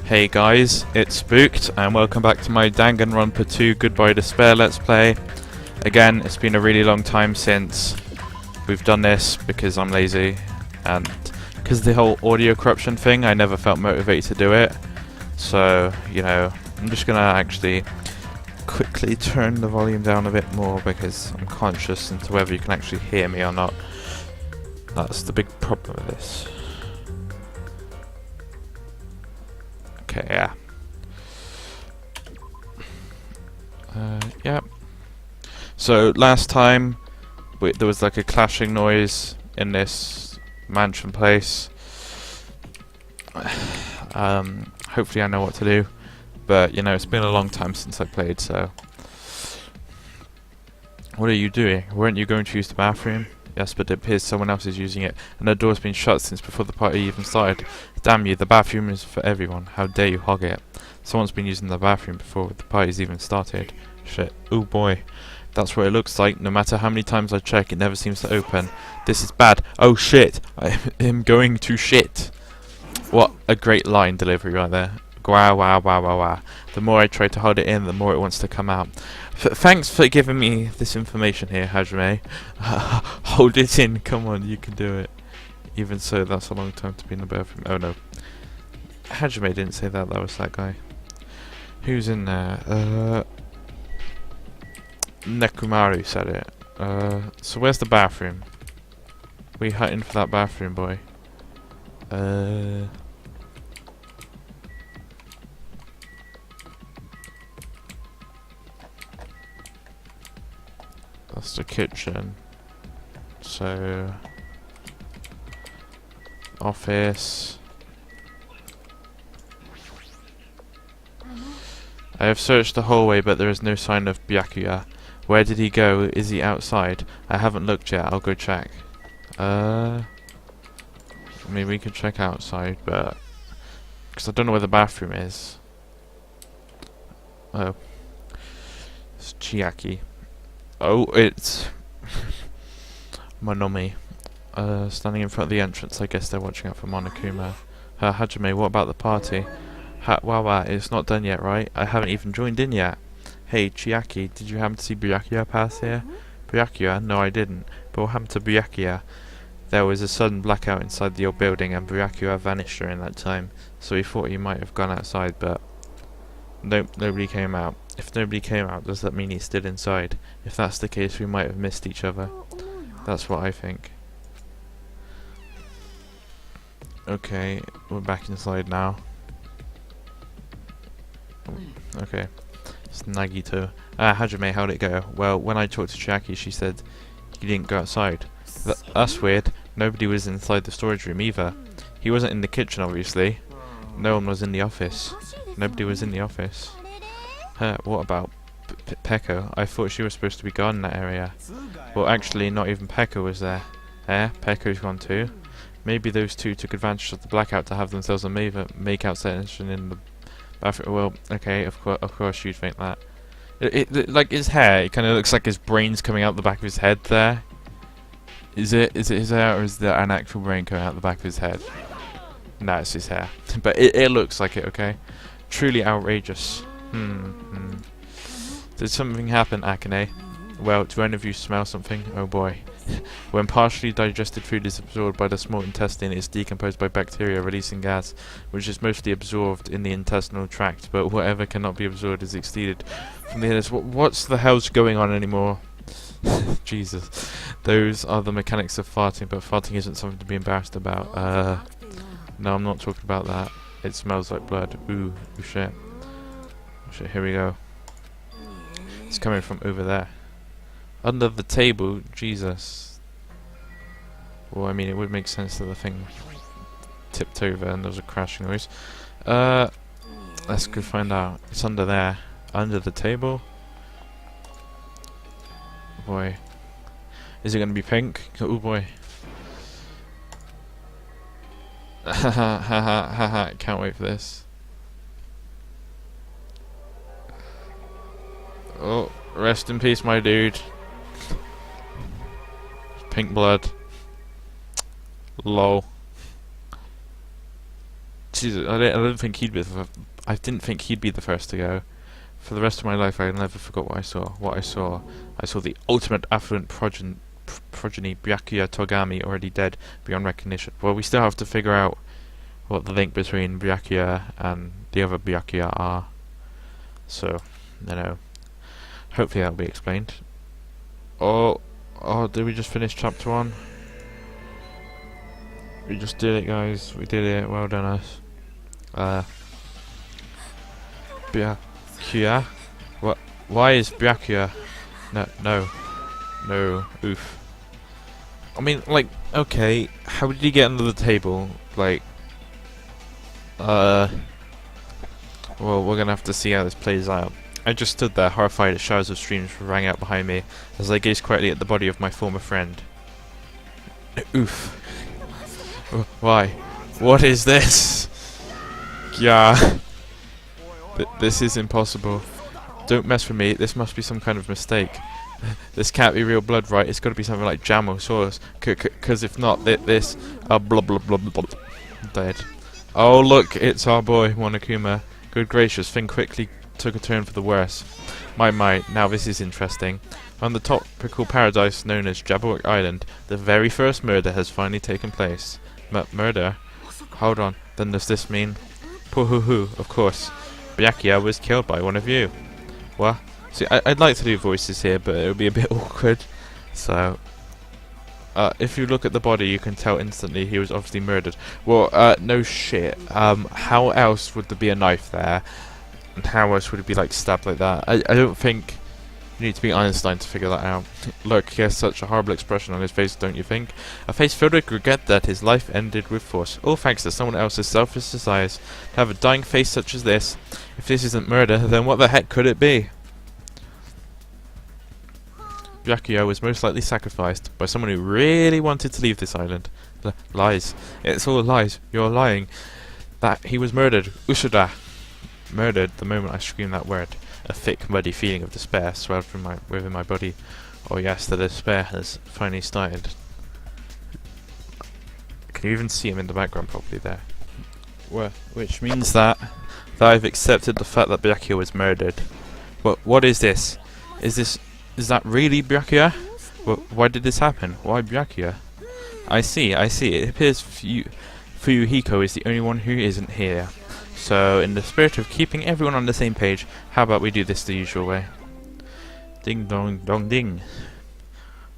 Hey guys, it's Spooked and welcome back to my Danganronpa 2 Goodbye Despair Let's Play. Again, it's been a really long time since we've done this because I'm lazy and because of the whole audio corruption thing, I never felt motivated to do it. So, you know, I'm just gonna actually quickly turn the volume down a bit more because I'm conscious into whether you can actually hear me or not. That's the big problem with this. Okay, yeah. Yeah. So last time there was like a clashing noise in this mansion place. Hopefully I know what to do, but you know it's been a long time since I played. So, what are you doing? Weren't you going to use the bathroom? Yes, but it appears someone else is using it, and the door's been shut since before the party even started. Damn you, the bathroom is for everyone. How dare you hog it? Someone's been using the bathroom before the party's even started. Shit. Oh boy. That's what it looks like. No matter how many times I check, it never seems to open. This is bad. Oh shit. I am going to shit. What a great line delivery right there. Wow, wow, wow, wow, wow. The more I try to hold it in, the more it wants to come out. Thanks for giving me this information here, Hajime. Hold it in. Come on, you can do it. Even so, that's a long time to be in the bathroom. Oh no. Hajime didn't say that. That was that guy. Who's in there? Nekumaru said it. So where's the bathroom? We hunting for that bathroom, boy. That's the kitchen. So office. I have searched the hallway, but there is no sign of Byakuya. Where did he go? Is he outside? I haven't looked yet. I'll go check. I mean, we could check outside, but because I don't know where the bathroom is. Oh, it's Chiaki. Oh, it's Monomi. Standing in front of the entrance. I guess they're watching out for Monokuma. Hajime, what about the party? Wow, it's not done yet, right? I haven't even joined in yet. Hey, Chiaki, did you happen to see Byakuya pass here? Byakuya? No, I didn't. But what happened to Byakuya? There was a sudden blackout inside the old building, and Byakuya vanished during that time. So we thought he might have gone outside, but nope, nobody came out. If nobody came out, does that mean he's still inside? If that's the case, we might have missed each other. That's what I think. Okay, we're back inside now. Okay. It's Nagito. Hajime, how'd it go? Well, when I talked to Chiaki, she said you didn't go outside. That's weird. Nobody was inside the storage room either. He wasn't in the kitchen, obviously. No one was in the office. Nobody was in the office. What about Pekko? I thought she was supposed to be gone in that area. Well, actually, not even Pekko was there. Pekko's gone too. Maybe those two took advantage of the blackout to have themselves a make-out session in the bathroom. Well, okay, of course you'd think that. Like his hair, it kind of looks like his brain's coming out the back of his head there. Is it his hair, or is there an actual brain coming out the back of his head? No, it's his hair. But it looks like it, okay? Truly outrageous. Did something happen, Akane? Well, do any of you smell something? Oh boy. When partially digested food is absorbed by the small intestine, it is decomposed by bacteria releasing gas, which is mostly absorbed in the intestinal tract, but whatever cannot be absorbed is excreted from the anus. What's the hell's going on anymore? Jesus. Those are the mechanics of farting, but farting isn't something to be embarrassed about. No, I'm not talking about that. It smells like blood. Ooh shit. Shit, here we go. It's coming from over there. Under the table, Jesus. Well, I mean, it would make sense that the thing tipped over and there was a crashing noise. Let's go find out. It's under there. Under the table? Boy. Is it going to be pink? Oh boy. Haha, can't wait for this. Oh, rest in peace, my dude. Pink blood. Lol. Jesus, I don't think he'd be I didn't think he'd be the first to go. For the rest of my life, I never forgot what I saw. I saw the ultimate affluent progeny, Byakuya Togami, already dead beyond recognition. Well, we still have to figure out what the link between Byakuya and the other Byakuya are. So, hopefully that'll be explained. Oh, did we just finish chapter 1? We just did it, guys. We did it. Well done, us. Byakuya? What? Why is Byakuya? No. Oof. I mean, like, okay. How did he get under the table? Like, well, we're gonna have to see how this plays out. I just stood there, horrified as showers of streams rang out behind me, as I gazed quietly at the body of my former friend. Oof. Why? What is this? Yeah. This is impossible. Don't mess with me, this must be some kind of mistake. This can't be real blood, right? It's gotta be something like jam or sauce. Cause if not, this... blah blah blah blah blah. Dead. Oh look, it's our boy, Monokuma. Good gracious, thing quickly took a turn for the worse. My, now this is interesting. On the tropical paradise known as Jabberwock Island, the very first murder has finally taken place. Murder? Hold on, then does this mean... Pooh-hoo-hoo, of course. Byakuya was killed by one of you. What? See, I'd like to do voices here, but it would be a bit awkward. So... if you look at the body, you can tell instantly he was obviously murdered. Well, no shit. How else would there be a knife there? And how else would it be, like, stabbed like that? I don't think you need to be Einstein to figure that out. Look, he has such a horrible expression on his face, don't you think? A face filled with regret that his life ended with force. All thanks to someone else's selfish desires. To have a dying face such as this. If this isn't murder, then what the heck could it be? Byakuya was most likely sacrificed by someone who really wanted to leave this island. Lies. It's all lies. You're lying. That he was murdered. Usuda. Murdered the moment I screamed that word. A thick, muddy feeling of despair swelled within my body. Oh yes, the despair has finally started. Can you even see him in the background properly there? Which means that I've accepted the fact that Byakuya was murdered. What is this? Is that really Byakuya? Why did this happen? Why Byakuya? I see. It appears Fuyuhiko is the only one who isn't here. So, in the spirit of keeping everyone on the same page, how about we do this the usual way? Ding dong dong ding.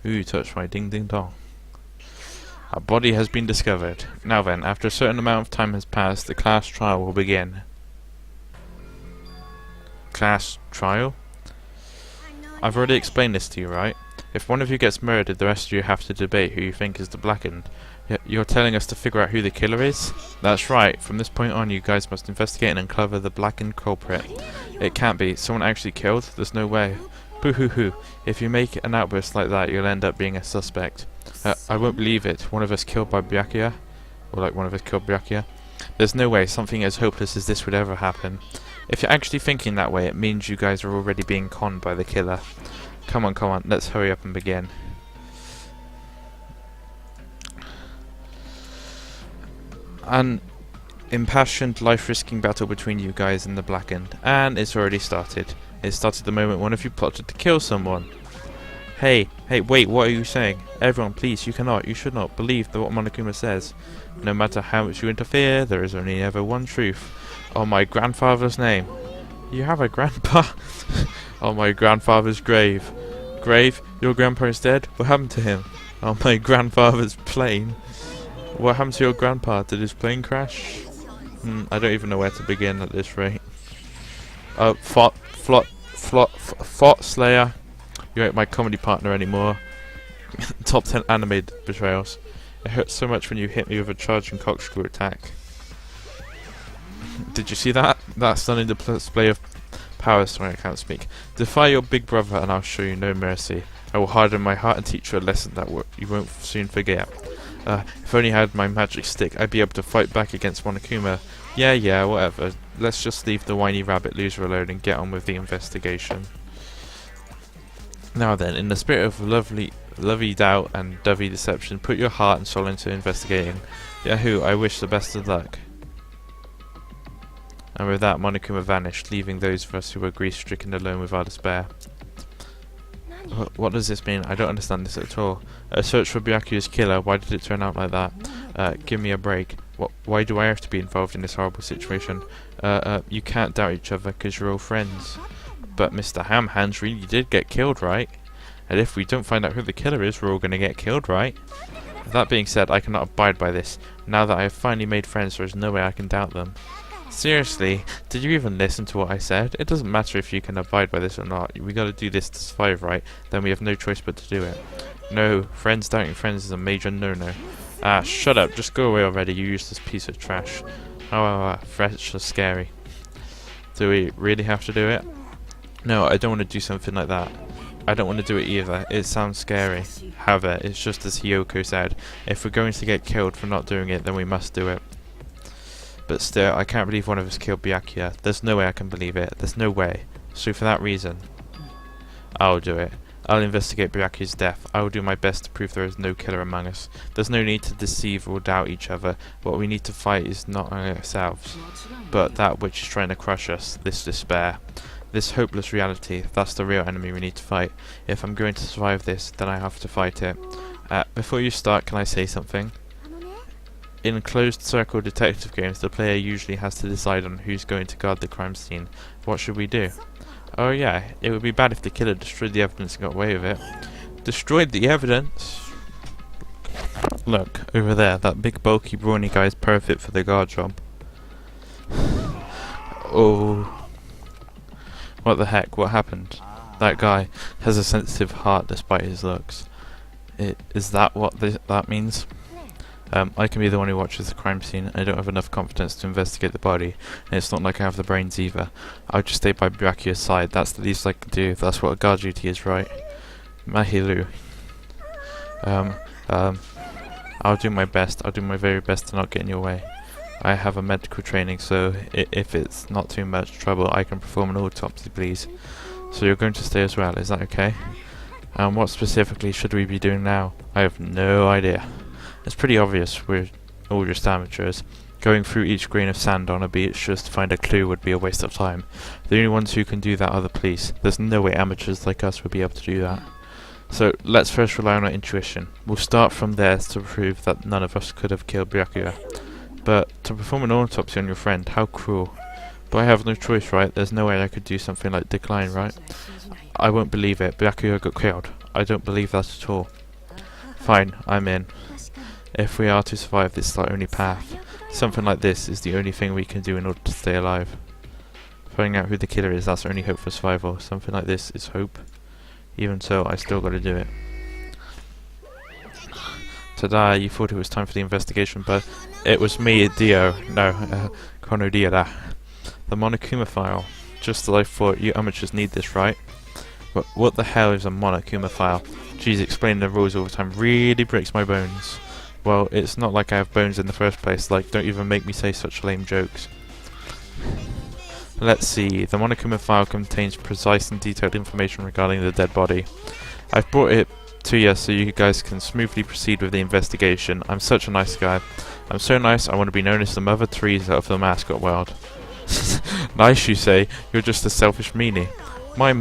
Ooh, touch my ding ding dong. A body has been discovered. Now then, after a certain amount of time has passed, the class trial will begin. Class trial? I've already explained this to you, right? If one of you gets murdered, the rest of you have to debate who you think is the blackened. You're telling us to figure out who the killer is? That's right. From this point on, you guys must investigate and uncover the blackened culprit. It can't be. Someone actually killed? There's no way. Boo-hoo-hoo. If you make an outburst like that, you'll end up being a suspect. I won't believe it. One of us killed by Byakuya? Or like one of us killed Byakuya? There's no way something as hopeless as this would ever happen. If you're actually thinking that way, it means you guys are already being conned by the killer. Come on, let's hurry up and begin. An impassioned, life-risking battle between you guys and the blackened. And it's already started. It started the moment one of you plotted to kill someone. Hey, wait, what are you saying? Everyone, please, you should not believe what Monokuma says. No matter how much you interfere, there is only ever one truth. Oh, my grandfather's name. You have a grandpa? Oh, my grandfather's grave. Grave? Your grandpa is dead? What happened to him? Oh, my grandfather's plane. What happened to your grandpa? Did his plane crash? I don't even know where to begin at this rate. Thought Slayer. You ain't my comedy partner anymore. Top 10 anime betrayals. It hurts so much when you hit me with a charging corkscrew attack. Did you see that? That stunning display of power. Sorry, I can't speak. Defy your big brother and I'll show you no mercy. I will harden my heart and teach you a lesson that you won't soon forget. If only I had my magic stick, I'd be able to fight back against Monokuma. Yeah, whatever. Let's just leave the whiny rabbit loser alone and get on with the investigation. Now then, in the spirit of lovey doubt and dovey deception, put your heart and soul into investigating. Yahoo! I wish the best of luck. And with that, Monokuma vanished, leaving those of us who were grief-stricken alone with our despair. What does this mean? I don't understand this at all. A search for Byakuya's killer, why did it turn out like that? Give me a break. Why do I have to be involved in this horrible situation? You can't doubt each other because you're all friends. But Mr. Hamhands really did get killed, right? And if we don't find out who the killer is, we're all going to get killed, right? That being said, I cannot abide by this. Now that I have finally made friends, there is no way I can doubt them. Seriously, did you even listen to what I said? It doesn't matter if you can abide by this or not. We gotta do this to survive, right? Then we have no choice but to do it. No, friends doubting friends is a major no-no. Ah, shut up. Just go away already, you useless piece of trash. Friends are scary. Do we really have to do it? No, I don't want to do something like that. I don't want to do it either. It sounds scary. However, it's just as Hiyoko said. If we're going to get killed for not doing it, then we must do it. But still, I can't believe one of us killed Byakuya. There's no way I can believe it. There's no way. So for that reason, I'll do it. I'll investigate Byakuya's death. I will do my best to prove there is no killer among us. There's no need to deceive or doubt each other. What we need to fight is not ourselves, but that which is trying to crush us, this despair. This hopeless reality, that's the real enemy we need to fight. If I'm going to survive this, then I have to fight it. Before you start, can I say something? In closed circle detective games, the player usually has to decide on who's going to guard the crime scene. What should we do? Oh yeah, it would be bad if the killer destroyed the evidence and got away with it. Destroyed the evidence? Look, over there, that big bulky brawny guy is perfect for the guard job. Oh. What the heck, what happened? That guy has a sensitive heart despite his looks. Is that what that means? I can be the one who watches the crime scene. I don't have enough confidence to investigate the body, and it's not like I have the brains either. I'll just stay by Byakuya's side. That's the least I can do. That's what a guard duty is, right? Mahiru. I'll do my best. I'll do my very best to not get in your way. I have a medical training, so if it's not too much trouble, I can perform an autopsy, please. So you're going to stay as well, is that okay? What specifically should we be doing now? I have no idea. It's pretty obvious we're all just amateurs. Going through each grain of sand on a beach just to find a clue would be a waste of time. The only ones who can do that are the police. There's no way amateurs like us would be able to do that. So let's first rely on our intuition. We'll start from there to prove that none of us could have killed Byakuya. But to perform an autopsy on your friend, how cruel. But I have no choice, right? There's no way I could do something like decline, right? I won't believe it. Byakuya got killed. I don't believe that at all. Fine, I'm in. If we are to survive, this is our only path. Something like this is the only thing we can do in order to stay alive. Finding out who the killer is, that's our only hope for survival. Something like this is hope. Even so, I still gotta do it. Tada, you thought it was time for the investigation, but it was me, Dio. No, Kono Dio. The Monokuma file. Just as I thought, you amateurs need this, right? But what the hell is a Monokuma file? Geez, explaining the rules all the time really breaks my bones. Well, it's not like I have bones in the first place, like, don't even make me say such lame jokes. Let's see, the Monokuma file contains precise and detailed information regarding the dead body. I've brought it to you so you guys can smoothly proceed with the investigation. I'm such a nice guy. I'm so nice I want to be known as the Mother Teresa of the mascot world. Nice, you say? You're just a selfish meanie. My,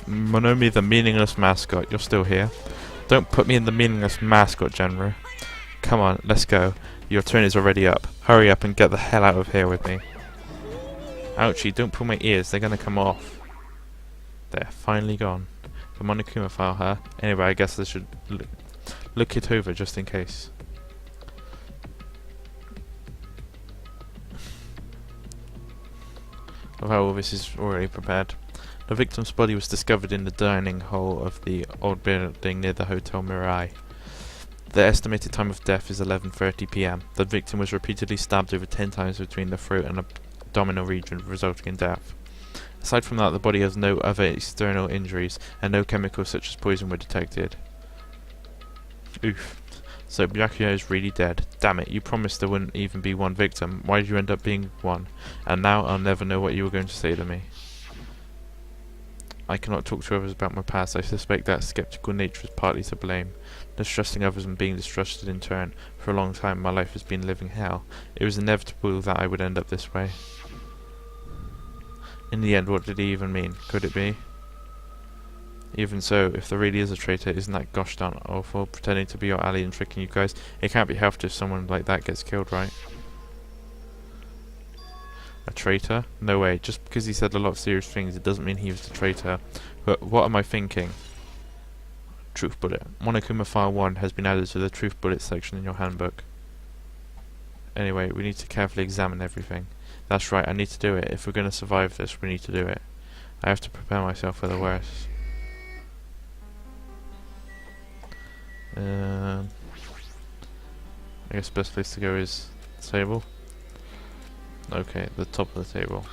Monomi the meaningless mascot, you're still here. Don't put me in the meaningless mascot genre. Come on, let's go. Your turn is already up. Hurry up and get the hell out of here with me. Ouchie, don't pull my ears, they're gonna come off. They're finally gone. The Monokuma file, huh? Anyway, I guess I should look it over just in case. Well, this is already prepared. The victim's body was discovered in the dining hall of the old building near the Hotel Mirai. The estimated time of death is 11:30 p.m. The victim was repeatedly stabbed over 10 times between the throat and abdominal region, resulting in death. Aside from that, the body has no other external injuries, and no chemicals such as poison were detected. Oof. So Byakuya is really dead. Damn it, you promised there wouldn't even be one victim. Why did you end up being one? And now I'll never know what you were going to say to me. I cannot talk to others about my past. I suspect that skeptical nature is partly to blame. Distrusting others and being distrusted in turn. For a long time my life has been living hell. It was inevitable that I would end up this way. In the end, what did he even mean? Could it be? Even so, if there really is a traitor, isn't that gosh darn awful, pretending to be your ally and tricking you guys? It can't be helped if someone like that gets killed, right? A traitor? No way. Just because he said a lot of serious things, it doesn't mean he was a traitor. But what am I thinking? Truth bullet. Monokuma File 1 has been added to the truth bullet section in your handbook. Anyway, we need to carefully examine everything. That's right, I need to do it. If we're going to survive this, we need to do it. I have to prepare myself for the worst. I guess the best place to go is the table. Okay, the top of the table.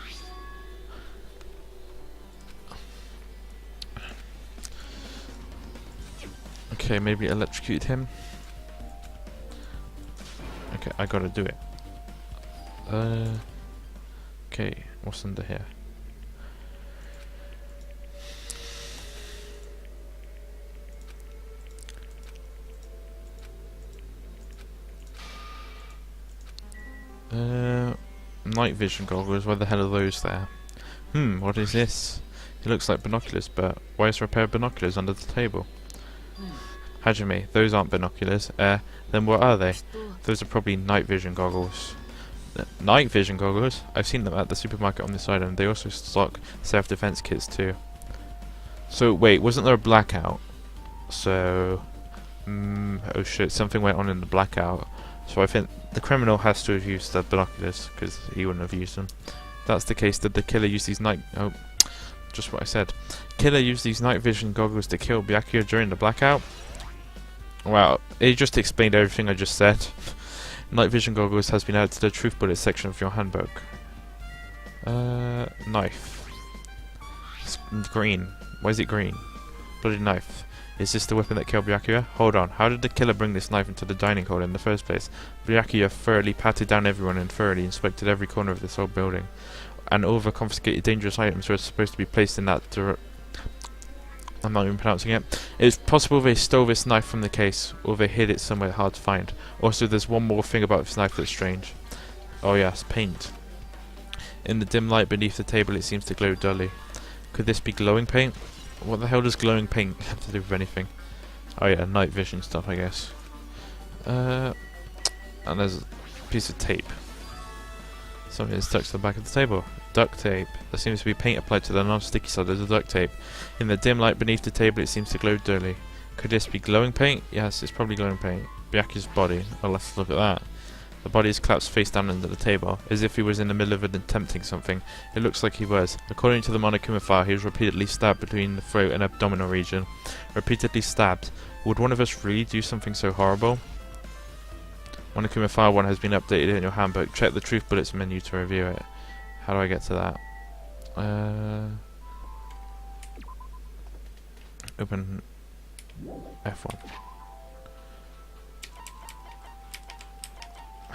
Okay, maybe electrocute him. Okay, I gotta do it. Okay, what's under here? Night vision goggles, why the hell are those there? What is this? It looks like binoculars, but why is there a pair of binoculars under the table? Hajime, those aren't binoculars. Then what are they? Those are probably night vision goggles. Night vision goggles? I've seen them at the supermarket on this island. They also stock self-defense kits too. So wait, wasn't there a blackout? So, oh shit, something went on in the blackout. So I think the criminal has to have used the binoculars, because he wouldn't have used them. If that's the case, did the killer use these just what I said. Killer used these night vision goggles to kill Byakuya during the blackout? Wow, he just explained everything I just said. Night vision goggles has been added to the truth bullet section of your handbook. Knife. It's green. Why is it green? Bloody knife. Is this the weapon that killed Byakuya? Hold on, how did the killer bring this knife into the dining hall in the first place? Byakuya thoroughly patted down everyone and thoroughly inspected every corner of this whole building. And all the confiscated dangerous items were supposed to be placed in that I'm not even pronouncing it. It's possible they stole this knife from the case, or they hid it somewhere hard to find. Also, there's one more thing about this knife that's strange. Oh yes, paint. In the dim light beneath the table, it seems to glow dully. Could this be glowing paint? What the hell does glowing paint have to do with anything? Oh yeah, night vision stuff, I guess. And there's a piece of tape. Something is stuck to the back of the table. Duct tape. There seems to be paint applied to the non-sticky side of the duct tape. In the dim light beneath the table, it seems to glow dully. Could this be glowing paint? Yes, it's probably glowing paint. Byakuya's body. Oh, let's look at that. The body is collapsed face down under the table, as if he was in the middle of attempting something. It looks like he was. According to the Monokuma file, he was repeatedly stabbed between the throat and abdominal region. Repeatedly stabbed. Would one of us really do something so horrible? Monokuma file 1 has been updated in your handbook. Check the truth bullets menu to review it. How do I get to that? Open F1.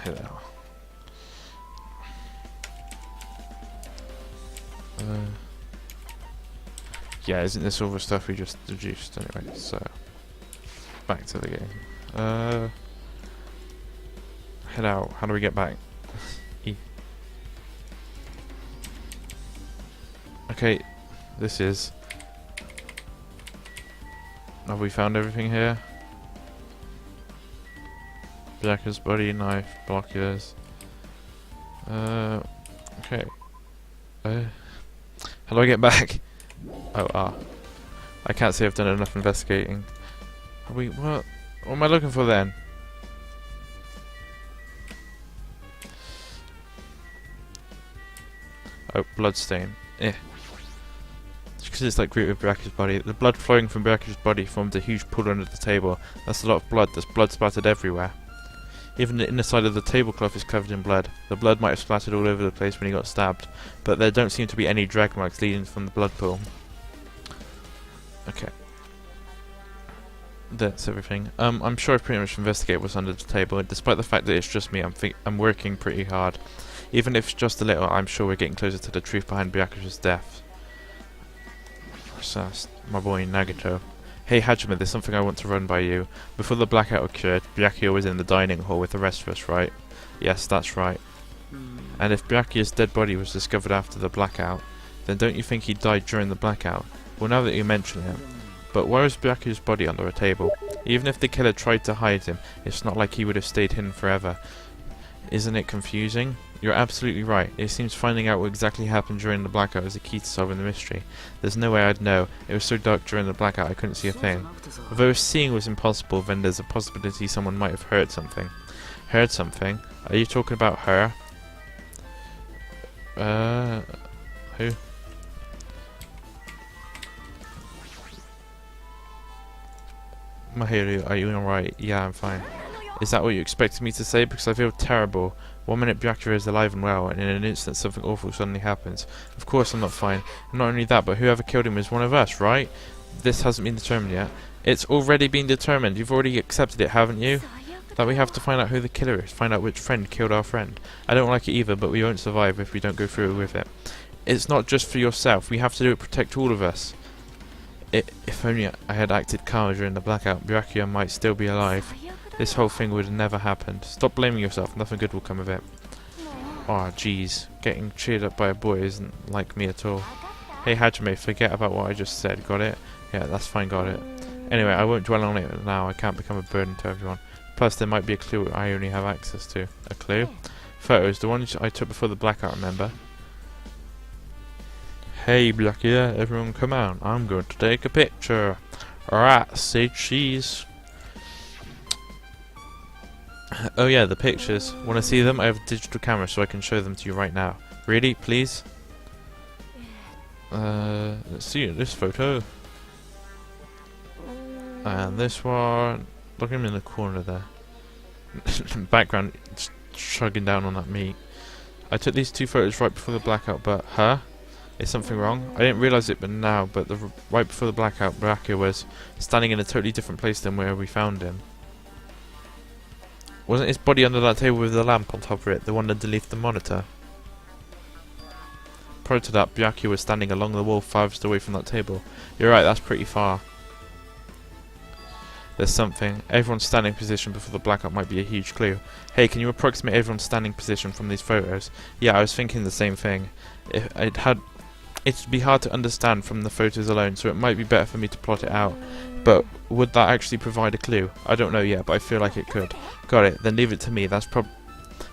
Here they are. Yeah, isn't this all the stuff we just deduced anyway? So, back to the game. Head out. How do we get back? E. Okay, this is... Have we found everything here? Byakuya's body, knife, binoculars. Okay. How do I get back? Oh, I can't say I've done enough investigating. Have we... What am I looking for then? Oh, bloodstain. Because it's like great with Byakuya's body. The blood flowing from Byakuya's body formed a huge pool under the table. That's a lot of blood. There's blood splattered everywhere. Even the inner side of the tablecloth is covered in blood. The blood might have splattered all over the place when he got stabbed, but there don't seem to be any drag marks leading from the blood pool. Okay. That's everything. I'm sure I've pretty much investigated what's under the table, and despite the fact that it's just me, I'm working pretty hard. Even if it's just a little, I'm sure we're getting closer to the truth behind Byakuya's death. So that's my boy Nagito. Hey Hajime, there's something I want to run by you. Before the blackout occurred, Byakuya was in the dining hall with the rest of us, right? Yes, that's right. And if Byakuya's dead body was discovered after the blackout, Then don't you think he died during the blackout? Well, now that you mention it. But why was Byakuya's body under a table? Even if the killer tried to hide him, it's not like he would have stayed hidden forever. Isn't it confusing? You're absolutely right. It seems finding out what exactly happened during the blackout is the key to solving the mystery. There's no way I'd know. It was so dark during the blackout I couldn't see a thing. Although seeing was impossible, then there's a possibility someone might have heard something. Heard something? Are you talking about her? Who? Mahiru, are you alright? Yeah, I'm fine. Is that what you expected me to say? Because I feel terrible. 1 minute Byakuya is alive and well, and in an instant something awful suddenly happens. Of course I'm not fine. And not only that, but whoever killed him is one of us, right? This hasn't been determined yet. It's already been determined. You've already accepted it, haven't you? That we have to find out who the killer is. Find out which friend killed our friend. I don't like it either, but we won't survive if we don't go through with it. It's not just for yourself. We have to do it to protect all of us. If only I had acted calm during the blackout, Byakuya might still be alive. This whole thing would have never happened. Stop blaming yourself, nothing good will come of it. Aw, jeez. Getting cheered up by a boy isn't like me at all. Hey Hajime, forget about what I just said, got it? Yeah, that's fine, got it. Anyway, I won't dwell on it now, I can't become a burden to everyone. Plus, there might be a clue I only have access to. A clue? Photos, the ones I took before the blackout, remember? Hey Byakuya, everyone come out, I'm going to take a picture. Alright, say cheese. Oh yeah, the pictures. Want to see them? I have a digital camera so I can show them to you right now. Really? Please? Let's see this photo. And this one. Look at him in the corner there. Background chugging down on that meat. I took these 2 photos right before the blackout, but is something wrong? I didn't realise it but now, but right before the blackout, Byakuya was standing in a totally different place than where we found him. Wasn't his body under that table with the lamp on top of it, the one underneath the monitor? Prior to that, Byakuya was standing along the wall farthest away from that table. You're right, that's pretty far. There's something. Everyone's standing position before the blackout might be a huge clue. Hey, can you approximate everyone's standing position from these photos? Yeah, I was thinking the same thing. It'd be hard to understand from the photos alone, so it might be better for me to plot it out. But would that actually provide a clue? I don't know yet, but I feel like it could. Got it, then leave it to me. That's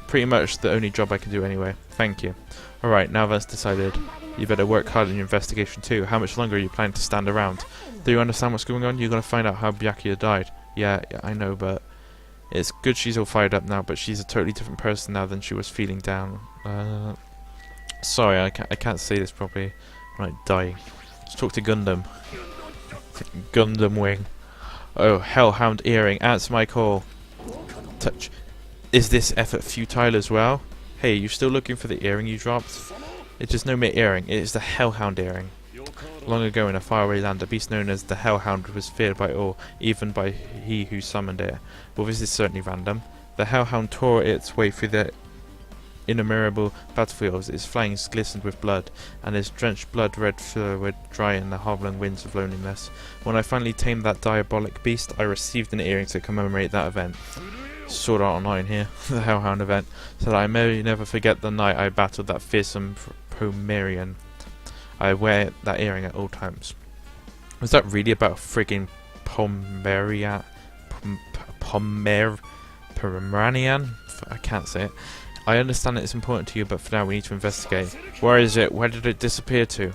pretty much the only job I can do anyway. Thank you. Alright, now that's decided. You better work hard on your investigation too. How much longer are you planning to stand around? Do you understand what's going on? You're going to find out how Byakuya died. Yeah, I know, but it's good she's all fired up now, but she's a totally different person now than she was feeling down. Sorry, I can't say this properly. I'm like dying. Let's talk to Gundam. Gundam Wing. Oh, Hellhound Earring, answer my call. Touch. Is this effort futile as well? Hey, you still looking for the earring you dropped? It's just no mere earring, it is the Hellhound Earring. Long ago in a faraway land, a beast known as the Hellhound was feared by all, even by he who summoned it. Well, this is certainly random. The Hellhound tore its way through the innumerable battlefields, its flanks glistened with blood, and its drenched blood-red fur would dry in the howling winds of loneliness. When I finally tamed that diabolic beast, I received an earring to commemorate that event. Sword Art Online here, the Hellhound event, so that I may never forget the night I battled that fearsome Pomerian. I wear that earring at all times. Was that really about a friggin' Pomeranian? I can't say it. I understand that it's important to you, but for now we need to investigate. Where is it? Where did it disappear to?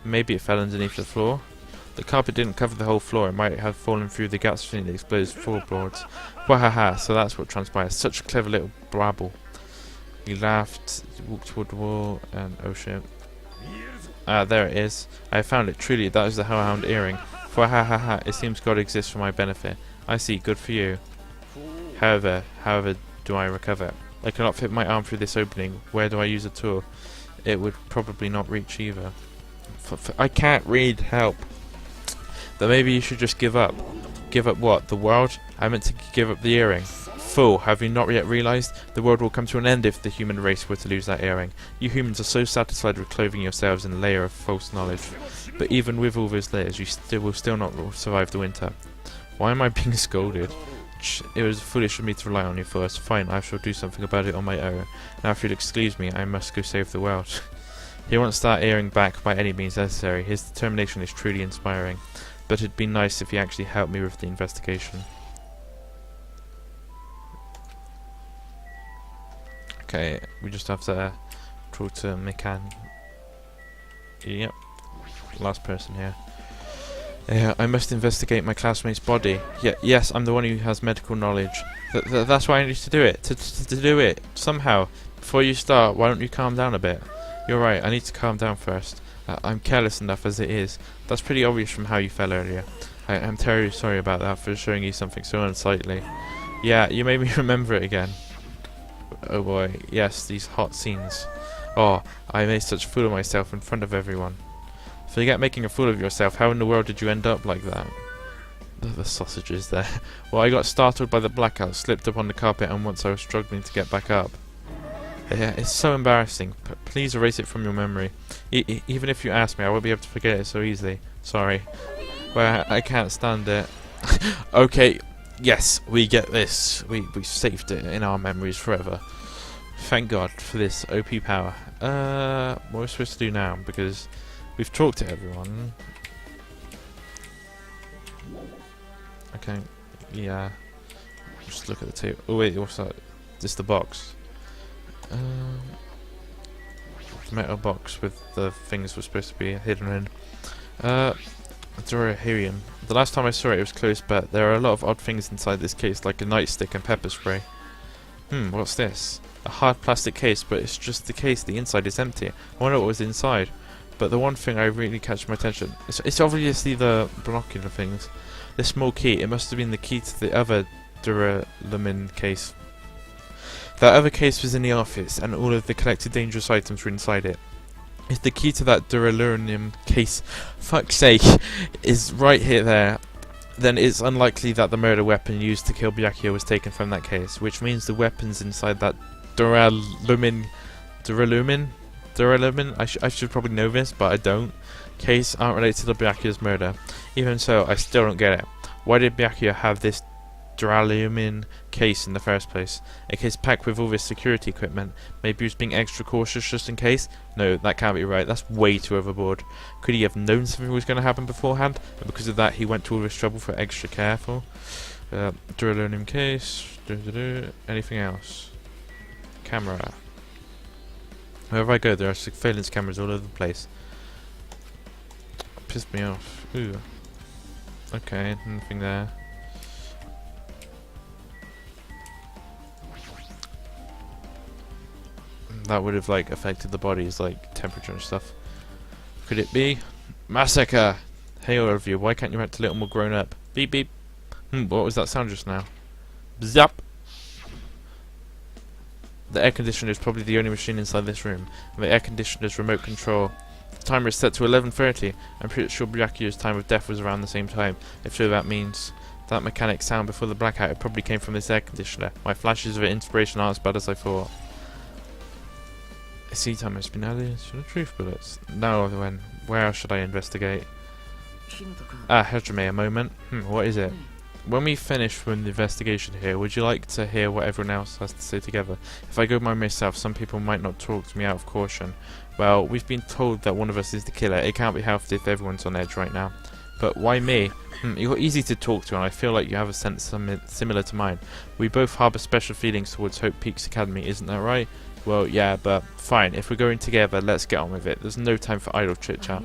Maybe it fell underneath the floor? The carpet didn't cover the whole floor. It might have fallen through the gaps between the exposed floorboards. Wahaha, so that's what transpired. Such a clever little blabble. He laughed, walked toward the wall, and oh shit. There it is. I found it. Truly, that is the Hellhound Earring. Wahaha, it seems God exists for my benefit. I see, good for you. However do I recover it? I cannot fit my arm through this opening. Where do I use a tool? It would probably not reach either. I can't read, help. Then maybe you should just give up. Give up what? The world? I meant to give up the earring. Fool, have you not yet realised? The world will come to an end if the human race were to lose that earring. You humans are so satisfied with clothing yourselves in a layer of false knowledge. But even with all those layers, you will still not survive the winter. Why am I being scolded? It was foolish of me to rely on you first. Fine, I shall do something about it on my own. Now if you'll excuse me, I must go save the world. He won't start earing back by any means necessary. His determination is truly inspiring. But it'd be nice if he actually helped me with the investigation. Okay, we just have to talk to Mikan. Yep, last person here. Yeah, I must investigate my classmate's body. Yes, I'm the one who has medical knowledge. That's why I need to do it. To do it somehow. Before you start, why don't you calm down a bit? You're right, I need to calm down first. I'm careless enough as it is. That's pretty obvious from how you fell earlier. I'm terribly sorry about that, for showing you something so unsightly. Yeah, you made me remember it again. Oh boy, yes, these hot scenes. Oh, I made such a fool of myself in front of everyone. Forget making a fool of yourself. How in the world did you end up like that? The sausages there. Well, I got startled by the blackout, slipped up on the carpet, and once I was struggling to get back up. Yeah, it's so embarrassing. Please erase it from your memory. Even if you ask me, I won't be able to forget it so easily. Sorry. Well, I can't stand it. Okay, yes, we get this. We saved it in our memories forever. Thank God for this OP power. What are we supposed to do now? Because we've talked to everyone. Okay, yeah. Just look at the table. Oh wait, what's that? Just the box. Metal box with the things we're supposed to be hidden in. Durahirium. The last time I saw it, it was closed, but there are a lot of odd things inside this case, like a nightstick and pepper spray. What's this? A hard plastic case, but it's just the case. The inside is empty. I wonder what was inside. But the one thing I really catch my attention, it's obviously the binocular things. This small key, it must have been the key to the other duralumin case. That other case was in the office, and all of the collected dangerous items were inside it. If the key to that duralumin case, fuck's sake, is right here there, then it's unlikely that the murder weapon used to kill Byakuya was taken from that case, which means the weapons inside that duralumin, I should probably know this, but I don't, case aren't related to Byakuya's murder. Even so, I still don't get it. Why did Byakuya have this duralumin case in the first place? A case packed with all this security equipment. Maybe he was being extra cautious just in case? No, that can't be right. That's way too overboard. Could he have known something was going to happen beforehand, and because of that he went to all this trouble for extra careful? Duralumin case. Anything else? Camera. Wherever I go, there are surveillance cameras all over the place. Pissed me off. Ooh. Okay, nothing there. That would have like affected the body's like temperature and stuff. Could it be? Massacre! Hey all of you, why can't you act a little more grown up? Beep beep. What was that sound just now? Zap! The air conditioner is probably the only machine inside this room. And the air conditioner's remote control. The timer is set to 11:30. I'm pretty sure Byakuya's time of death was around the same time. If so, that means that mechanic sound before the blackout, it probably came from this air conditioner. My flashes of inspiration aren't as bad as I thought. I see time has been added to the truth bullets. Now when? Where else should I investigate? Hajime, a moment. What is it? When we finish with the investigation here, would you like to hear what everyone else has to say together? If I go by myself, some people might not talk to me out of caution. Well, we've been told that one of us is the killer. It can't be healthy if everyone's on edge right now. But why me? You're easy to talk to, and I feel like you have a sense similar to mine. We both harbour special feelings towards Hope Peaks Academy, isn't that right? Well, yeah, but fine. If we're going together, let's get on with it. There's no time for idle chit-chat.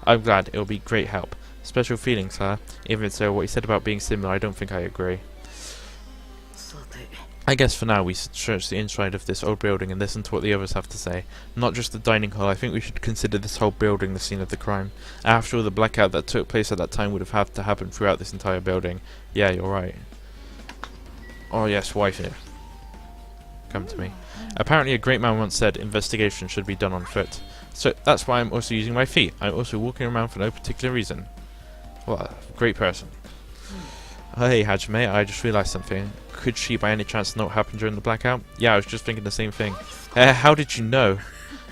I'm glad. It'll be great help. Special feelings, huh? Even so, what you said about being similar, I don't think I agree. I guess for now we should search the inside of this old building and listen to what the others have to say. Not just the dining hall, I think we should consider this whole building the scene of the crime. After all, the blackout that took place at that time would have had to happen throughout this entire building. Yeah, you're right. Oh yes, wife here. Come to me. Apparently a great man once said investigation should be done on foot. So that's why I'm also using my feet. I'm also walking around for no particular reason. What a great person. Hey Hajime, I just realised something. Could she by any chance know what happened during the blackout? Yeah, I was just thinking the same thing. How did you know?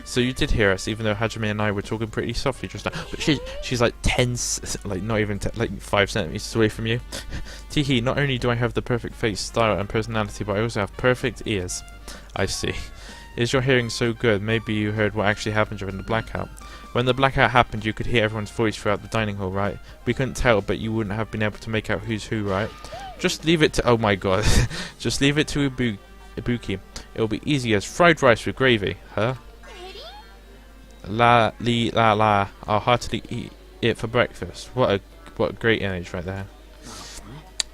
So you did hear us, even though Hajime and I were talking pretty softly just now. But she's like 10, like not even, like 5 centimeters away from you. Teehee, not only do I have the perfect face, style and personality, but I also have perfect ears. I see. Is your hearing so good? Maybe you heard what actually happened during the blackout. When the blackout happened, you could hear everyone's voice throughout the dining hall, right? We couldn't tell, but you wouldn't have been able to make out who's who, right? Just leave it to... Oh my god. Just leave it to Ibuki. It'll be easy as fried rice with gravy. Huh? La la la. I'll heartily eat it for breakfast. What a great image right there.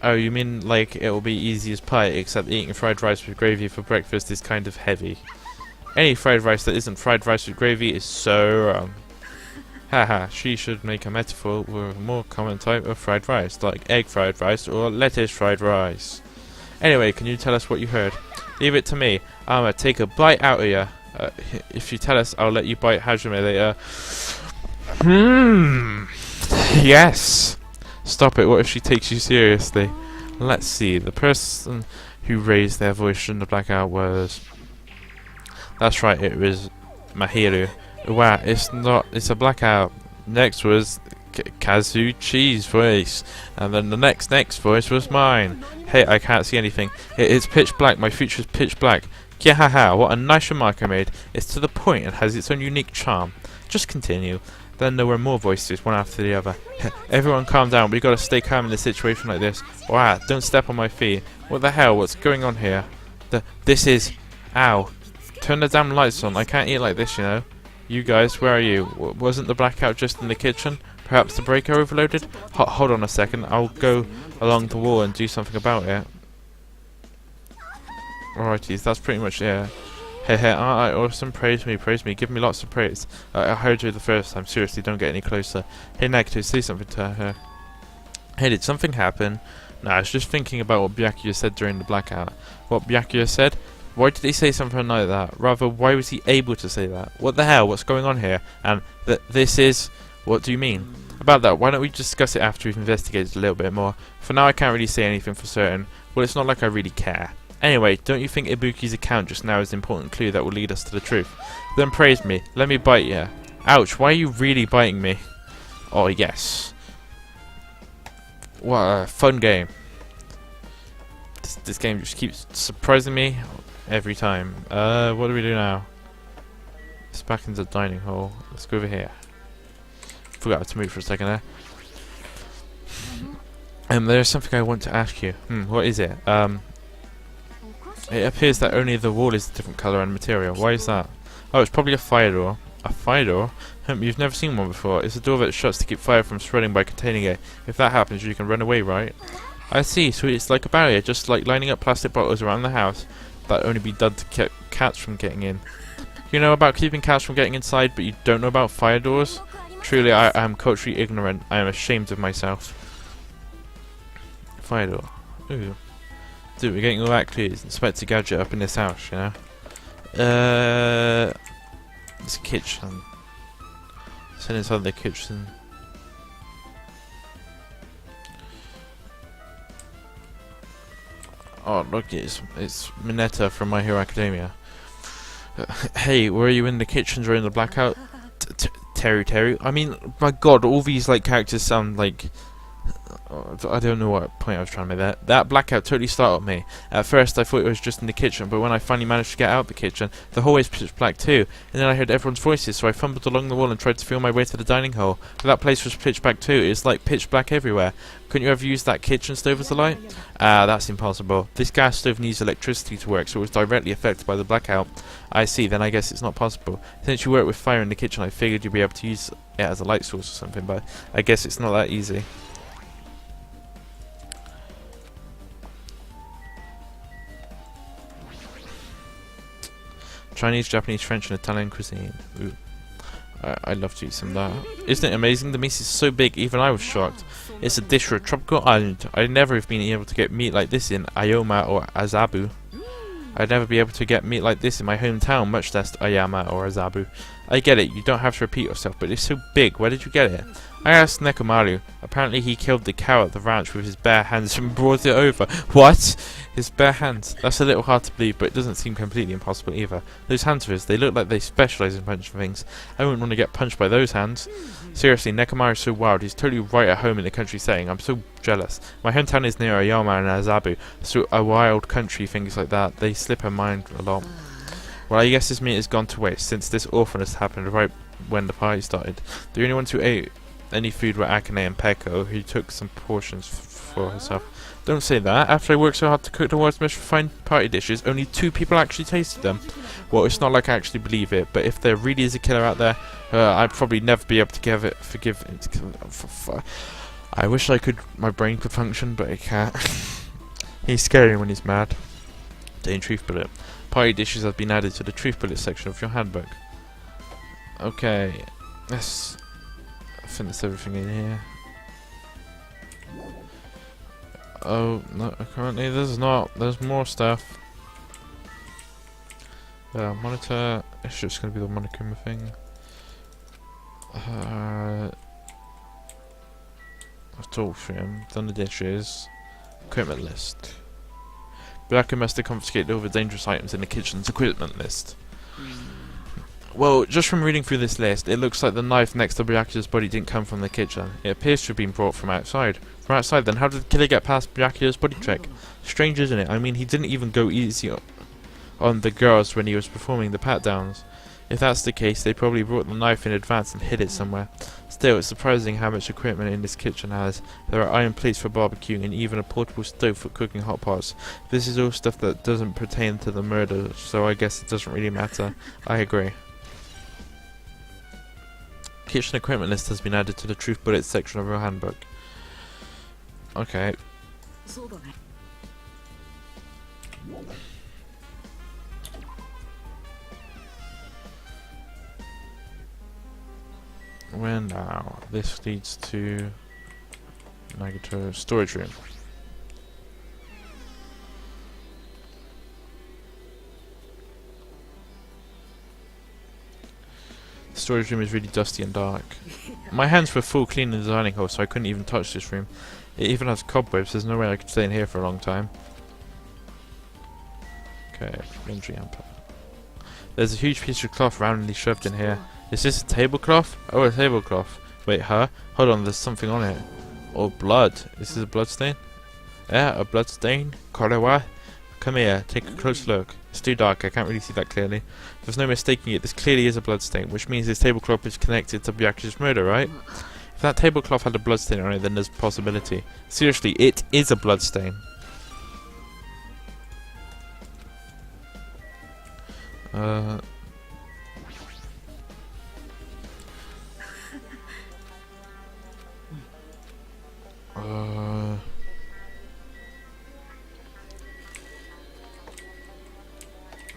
Oh, you mean like it'll be easy as pie, except eating fried rice with gravy for breakfast is kind of heavy. Any fried rice that isn't fried rice with gravy is so wrong. Haha, she should make a metaphor with a more common type of fried rice, like egg fried rice or lettuce fried rice. Anyway, can you tell us what you heard? Leave it to me. I'ma take a bite out of ya. If you tell us, I'll let you bite Hajime later. Yes! Stop it, what if she takes you seriously? Let's see, the person who raised their voice in the blackout was... That's right, it was Mahiru. Wow, it's a blackout. Next was Kazuchi's voice, and then the next voice was mine. Hey, I can't see anything. It's pitch black, my future's pitch black. Yahaha, what a nice remark I made. It's to the point and has its own unique charm. Just continue. Then there were more voices, one after the other. Everyone calm down, we gotta stay calm in a situation like this. Wow, don't step on my feet. What the hell, what's going on here? This is... Ow. Turn the damn lights on, I can't eat like this, you know. You guys, where are you? Wasn't the blackout just in the kitchen? Perhaps the breaker overloaded? Hold on a second, I'll go along the wall and do something about it. Alrighties, that's pretty much it. Hey, aren't I awesome? Praise me, give me lots of praise. I heard you the first time, seriously, don't get any closer. Hey Negative, say something to her. Hey, did something happen? Nah, I was just thinking about what Byakuya said during the blackout. What Byakuya said? Why did he say something like that? Rather, why was he able to say that? What the hell? What's going on here? And this is... What do you mean? About that, why don't we discuss it after we've investigated a little bit more? For now, I can't really say anything for certain. Well, it's not like I really care. Anyway, don't you think Ibuki's account just now is an important clue that will lead us to the truth? Then praise me. Let me bite you. Ouch, why are you really biting me? Oh, yes. What a fun game. This game just keeps surprising me every time. What do we do now? It's back into the dining hall. Let's go over here. Forgot to move for a second there. There's something I want to ask you. What is it? It appears that only the wall is a different colour and material. Why is that? Oh, it's probably a fire door. A fire door? You've never seen one before. It's a door that shuts to keep fire from spreading by containing it. If that happens, you can run away, right? I see, so it's like a barrier, just like lining up plastic bottles around the house. That only be done to keep cats from getting in. You know about keeping cats from getting inside, but you don't know about fire doors? Truly, I am culturally ignorant. I am ashamed of myself. Fire door. Ooh. Dude, we're getting all that clues. Inspector Gadget up in this house, you know? It's a kitchen. It's inside the kitchen. Oh, look, it's Mineta from My Hero Academia. Hey, were you in the kitchen during the blackout? Terry. I mean, my god, all these like characters sound like... I don't know what point I was trying to make. That blackout totally startled me. At first I thought it was just in the kitchen, but when I finally managed to get out of the kitchen, the hallway's pitch black too, and then I heard everyone's voices, so I fumbled along the wall and tried to feel my way to the dining hall. But that place was pitch black too. It's like pitch black everywhere. Couldn't you ever use that kitchen stove as a light? That's impossible. This gas stove needs electricity to work, so it was directly affected by the blackout. I see, then I guess it's not possible. Since you work with fire in the kitchen, I figured you'd be able to use it as a light source or something, but I guess it's not that easy. Chinese, Japanese, French, and Italian cuisine. Ooh. I'd love to eat some of that. Isn't it amazing? The meat is so big, even I was shocked. It's a dish for a tropical island. I'd never have been able to get meat like this in Ayoma or Azabu. I'd never be able to get meat like this in my hometown, much less Ayama or Azabu. I get it, you don't have to repeat yourself, but it's so big, where did you get it? I asked Nekomaru. Apparently he killed the cow at the ranch with his bare hands and brought it over. What? His bare hands? That's a little hard to believe, but it doesn't seem completely impossible either. Those hands of his, they look like they specialise in punching things. I wouldn't want to get punched by those hands. Seriously, Nekomaru's so wild, he's totally right at home in the country setting. I'm so jealous. My hometown is near Ayama and Azabu, so a wild country, things like that, they slip her mind a lot. Well, I guess this meat has gone to waste, since this awfulness happened right when the party started. The only ones who ate any food were Akane and Peko, who took some portions for herself. Don't say that. After I worked so hard to cook the world's most refined party dishes, only 2 people actually tasted them. Well, it's not like I actually believe it, but if there really is a killer out there, I'd probably never be able to forgive it. I wish my brain could function, but it can't. He's scary when he's mad. Dane Truth Bullet. Party dishes have been added to the Truth Bullet section of your handbook. Okay, I think that's everything in here. Oh, no, currently there's not. There's more stuff. Monitor. It's just going to be the Monokuma thing. I've talked for him. Done the dishes. Equipment list. Byaku must have confiscated all the dangerous items in the kitchen's equipment list. Well, just from reading through this list, it looks like the knife next to Byakuya's body didn't come from the kitchen. It appears to have been brought from outside. From outside then, how did the killer get past Byakuya's body check? Strange, isn't it? I mean, he didn't even go easy on the girls when he was performing the pat-downs. If that's the case, they probably brought the knife in advance and hid it somewhere. Still, it's surprising how much equipment in this kitchen has. There are iron plates for barbecuing and even a portable stove for cooking hot pots. This is all stuff that doesn't pertain to the murder, so I guess it doesn't really matter. I agree. Kitchen equipment list has been added to the Truth Bullet section of your handbook. Okay. Where now? This leads to Nagito storage room. The storage room is really dusty and dark. My hands were full cleaning the dining hall, so I couldn't even touch this room. It even has cobwebs. There's no way I could stay in here for a long time. Okay, laundry hamper. There's a huge piece of cloth randomly shoved in here. Is this a tablecloth? Oh, a tablecloth. Wait, huh? Hold on, there's something on it. Oh, blood. Is this a blood stain? Yeah, a blood stain? Korewa? Come here, take a close look. It's too dark, I can't really see that clearly. There's no mistaking it, this clearly is a blood stain, which means this tablecloth is connected to Byakuya's murder, right? If that tablecloth had a blood stain on it, then there's a possibility. Seriously, it is a blood stain.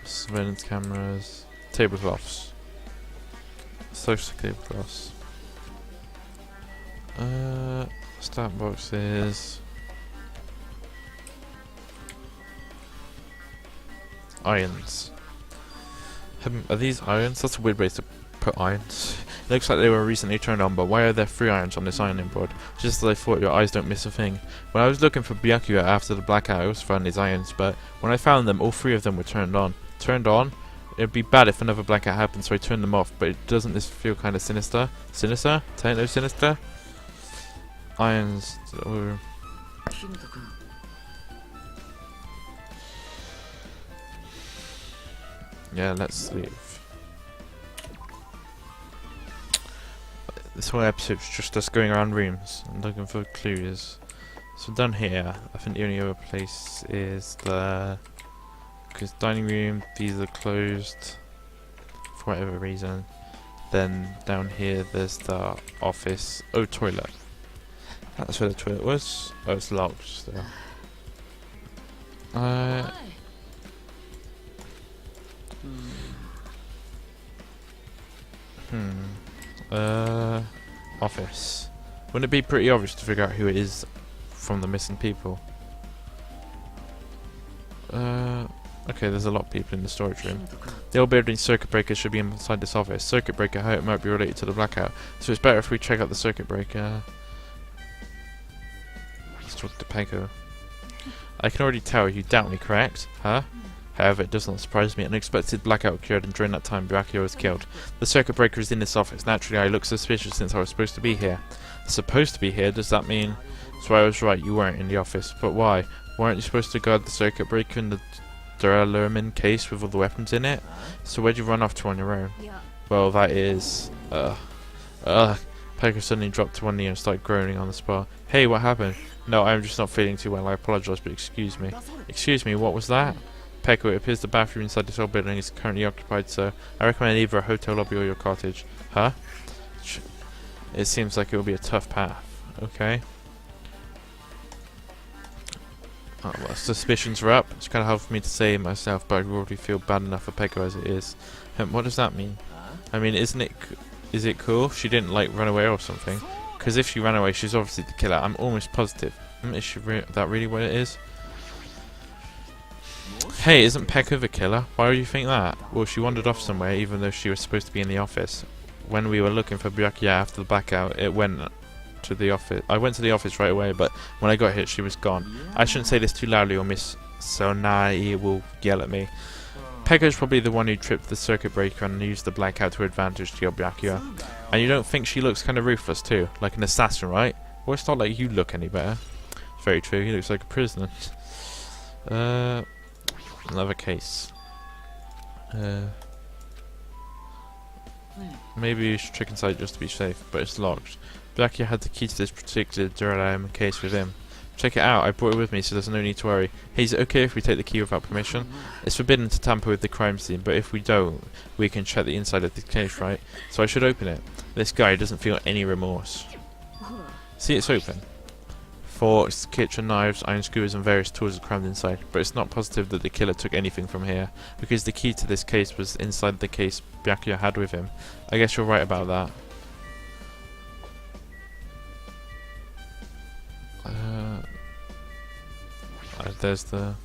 Surveillance cameras, tablecloths, social tablecloths, stamp boxes, irons. Are these irons? That's a weird way to put irons. It looks like they were recently turned on, but why are there 3 irons on this ironing board? Just as I thought, your eyes don't miss a thing. When I was looking for Byakuya after the blackout, I also found these irons, but when I found them, all 3 of them were turned on. Turned on? It'd be bad if another blackout happened, so I turned them off, but doesn't this feel kind of sinister? Sinister? Techno-sinister? Irons... Yeah, let's leave. This whole episode's just us going around rooms and looking for clues. So down here, I think the only other place is the... because dining room, these are closed for whatever reason. Then down here there's the office. Oh, toilet. That's where the toilet was. Oh, it's locked still. Office. Wouldn't it be pretty obvious to figure out who it is from the missing people? Okay, there's a lot of people in the storage room. The old building circuit breaker should be inside this office. Circuit breaker, how it might be related to the blackout. So it's better if we check out the circuit breaker. Let's talk to Peko. I can already tell you doubt me, correct? Huh? However, it does not surprise me. An unexpected blackout occurred, and during that time, Byakuya was killed. The circuit breaker is in this office. Naturally, I look suspicious since I was supposed to be here. Supposed to be here? Does that mean... So I was right, you weren't in the office. But why? Weren't you supposed to guard the circuit breaker in the duralumin case with all the weapons in it. So where'd you run off to on your own? Well, that is... Peggy suddenly dropped to one knee and started groaning on the spot. Hey, what happened? No, I'm just not feeling too well. I apologise, but excuse me. Excuse me, what was that? Pecco, it appears the bathroom inside this old building is currently occupied, so I recommend either a hotel lobby or your cottage. Huh? It seems like it will be a tough path. Okay. Oh, well, suspicions are up. It's kind of hard for me to say myself, but I already feel bad enough for Pecco as it is. What does that mean? I mean, is it cool? She didn't, like, run away or something. Because if she ran away, she's obviously the killer. I'm almost positive. Is she that really what it is? Hey, isn't Pecco the killer? Why do you think that? Well, she wandered off somewhere, even though she was supposed to be in the office. When we were looking for Byakuya after the blackout, I went to the office right away, but when I got here, she was gone. I shouldn't say this too loudly or Miss Sonai will yell at me. Pecco's probably the one who tripped the circuit breaker and used the blackout to advantage to kill Byakuya. And you don't think she looks kind of ruthless too? Like an assassin, right? Well, it's not like you look any better. Very true, he looks like a prisoner. Another case. Maybe you should check inside just to be safe, but it's locked. Byakuya had the key to this particular duralumin case with him. Check it out, I brought it with me so there's no need to worry. Hey, is it okay if we take the key without permission? It's forbidden to tamper with the crime scene, but if we don't, we can check the inside of the case, right? So I should open it. This guy doesn't feel any remorse. See, it's open. Forks, kitchen knives, iron skewers and various tools are crammed inside, but it's not positive that the killer took anything from here, because the key to this case was inside the case Byakuya had with him. I guess you're right about that. There's the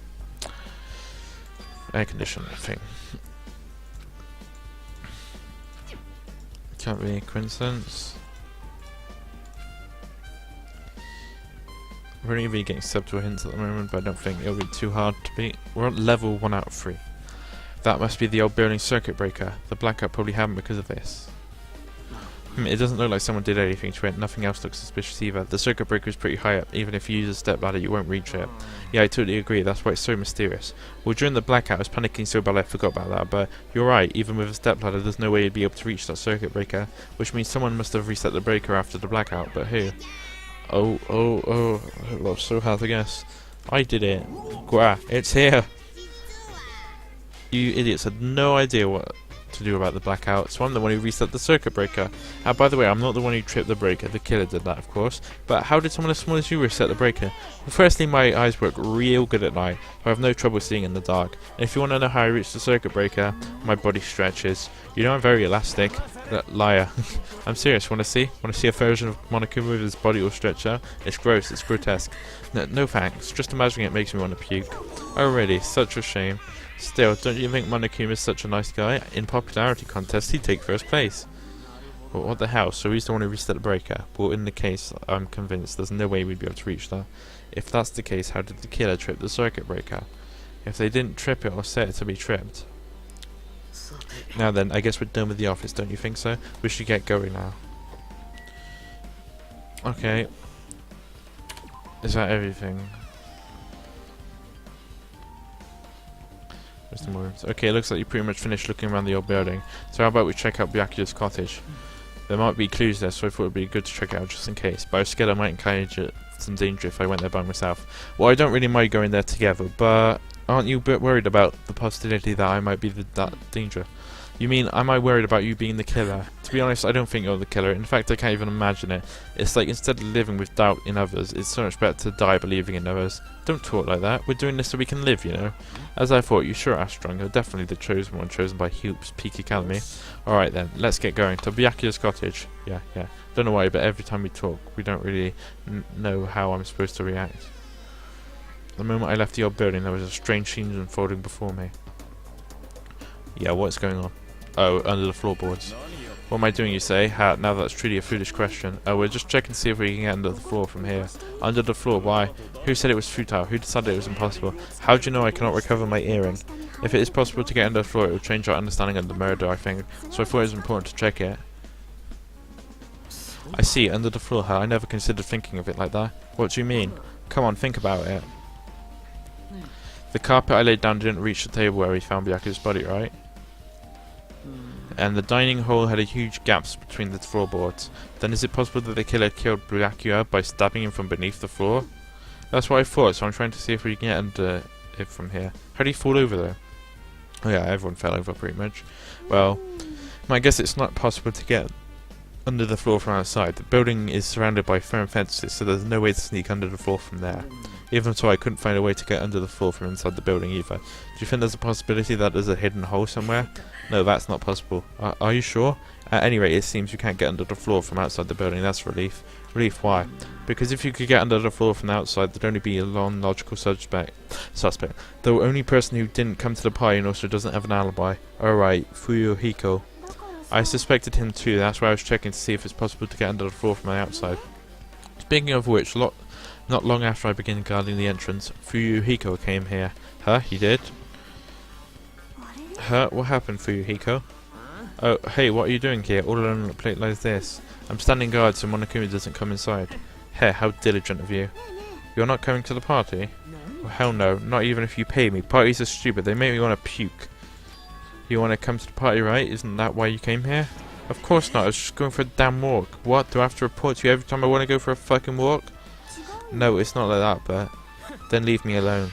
air conditioner thing. Can't be a coincidence. We're only really getting subtle hints at the moment, but I don't think it'll be too hard to beat. We're on level 1 out of 3. That must be the old building circuit breaker. The blackout probably happened because of this. It doesn't look like someone did anything to it. Nothing else looks suspicious either. The circuit breaker is pretty high up. Even if you use a step ladder, you won't reach it. Yeah, I totally agree. That's why it's so mysterious. Well, during the blackout, I was panicking so bad I forgot about that. But you're right. Even with a step ladder, there's no way you'd be able to reach that circuit breaker. Which means someone must have reset the breaker after the blackout. But who? Oh. That's so hard to guess. I did it. Gwah, it's here. You idiots had no idea what to do about the blackout, so I'm the one who reset the circuit breaker. By the way, I'm not the one who tripped the breaker. The killer did that, of course. But how did someone as small as you reset the breaker? Well, firstly, my eyes work real good at night. I have no trouble seeing in the dark. And if you want to know how I reached the circuit breaker, my body stretches. You know I'm very elastic. Liar. I'm serious. Want to see? Want to see a version of Monokuma with his body all stretched out? It's gross. It's grotesque. No thanks. Just imagining it makes me want to puke. Oh really? Such a shame. Still, don't you think Monokuma is such a nice guy? In popularity contests, he'd take first place. But what the hell? So he's the one who reset the breaker. But in the case, I'm convinced there's no way we'd be able to reach that. If that's the case, how did the killer trip the circuit breaker? If they didn't trip it or set it to be tripped. Now then, I guess we're done with the office, don't you think so? We should get going now. Okay. Is that everything? Okay, it looks like you pretty much finished looking around the old building. So how about we check out Byakuya's cottage? There might be clues there, so I thought it would be good to check it out just in case. But I was scared I might encounter some danger if I went there by myself. Well, I don't really mind going there together, but aren't you a bit worried about the possibility that I might be that danger? You mean, am I worried about you being the killer? To be honest, I don't think you're the killer. In fact, I can't even imagine it. It's like instead of living with doubt in others, it's so much better to die believing in others. Don't talk like that. We're doing this so we can live, you know. As I thought, you sure are strong. You're definitely the chosen one, chosen by Hoops Peak Academy. Alright then, let's get going. To Byakuya's cottage. Yeah. Don't know why, but every time we talk, we don't really know how I'm supposed to react. The moment I left the old building, there was a strange scene unfolding before me. Yeah, what's going on? Oh, under the floorboards. What am I doing, you say? Now that's truly a foolish question. Oh, we're just checking to see if we can get under the floor from here. Under the floor? Why? Who said it was futile? Who decided it was impossible? How do you know I cannot recover my earring? If it is possible to get under the floor, it will change our understanding of the murder, I think. So I thought it was important to check it. I see, under the floor, I never considered thinking of it like that. What do you mean? Come on, think about it. The carpet I laid down didn't reach the table where we found Byakuya's body, right? And the dining hall had a huge gaps between the floorboards. Then is it possible that the killer killed Byakuya by stabbing him from beneath the floor? That's what I thought, so I'm trying to see if we can get under it from here. How did he fall over though? Oh yeah, everyone fell over pretty much. Well, I guess it's not possible to get under the floor from outside. The building is surrounded by firm fences, so there's no way to sneak under the floor from there. Even so, I couldn't find a way to get under the floor from inside the building either. Do you think there's a possibility that there's a hidden hole somewhere? No, that's not possible. Are you sure? At any rate, it seems you can't get under the floor from outside the building. That's relief. Relief, why? Because if you could get under the floor from the outside, there'd only be a non-logical suspect. The only person who didn't come to the party and also doesn't have an alibi. Alright, Fuyuhiko. I suspected him too. That's why I was checking to see if it's possible to get under the floor from the outside. Speaking of which, not long after I began guarding the entrance, Fuyuhiko came here. Huh? He did? Huh? What happened, Fuyuhiko? Oh, hey, what are you doing here, all alone on a plate like this? I'm standing guard so Monokuma doesn't come inside. Hey, how diligent of you. You're not coming to the party? Well, hell no, not even if you pay me. Parties are stupid, they make me want to puke. You want to come to the party, right? Isn't that why you came here? Of course not, I was just going for a damn walk. What, do I have to report to you every time I want to go for a fucking walk? No, it's not like that, but... Then leave me alone.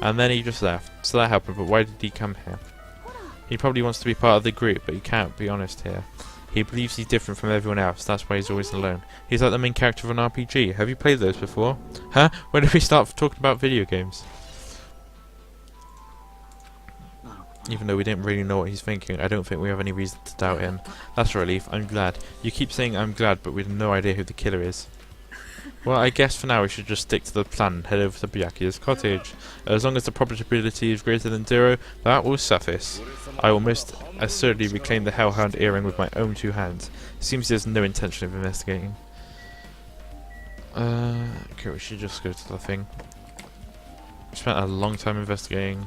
And then he just left. So that happened, but why did he come here? He probably wants to be part of the group, but he can't be honest here. He believes he's different from everyone else, that's why he's always alone. He's like the main character of an RPG. Have you played those before? Huh? When did we start talking about video games? Even though we didn't really know what he's thinking, I don't think we have any reason to doubt him. That's a relief, I'm glad. You keep saying I'm glad, but we have no idea who the killer is. Well, I guess for now we should just stick to the plan and head over to Byakuya's cottage. As long as the probability is greater than 0, that will suffice. I will most assuredly reclaim the Hellhound earring with my own 2 hands. It seems there's no intention of investigating. Okay, we should just go to the thing. We spent a long time investigating.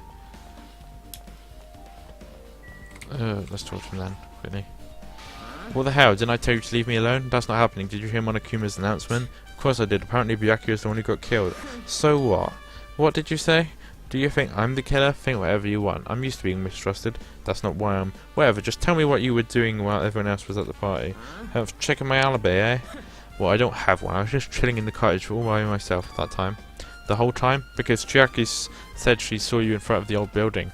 Let's talk to him then, quickly. What the hell? Didn't I tell you to leave me alone? That's not happening. Did you hear Monokuma's announcement? Of course I did. Apparently Byakuya is the one who got killed. So what? What did you say? Do you think I'm the killer? Think whatever you want. I'm used to being mistrusted. That's not why I'm... Whatever, just tell me what you were doing while everyone else was at the party. Checking my alibi, eh? Well, I don't have one. I was just chilling in the cottage all by myself at that time. The whole time? Because Chiaki said she saw you in front of the old building.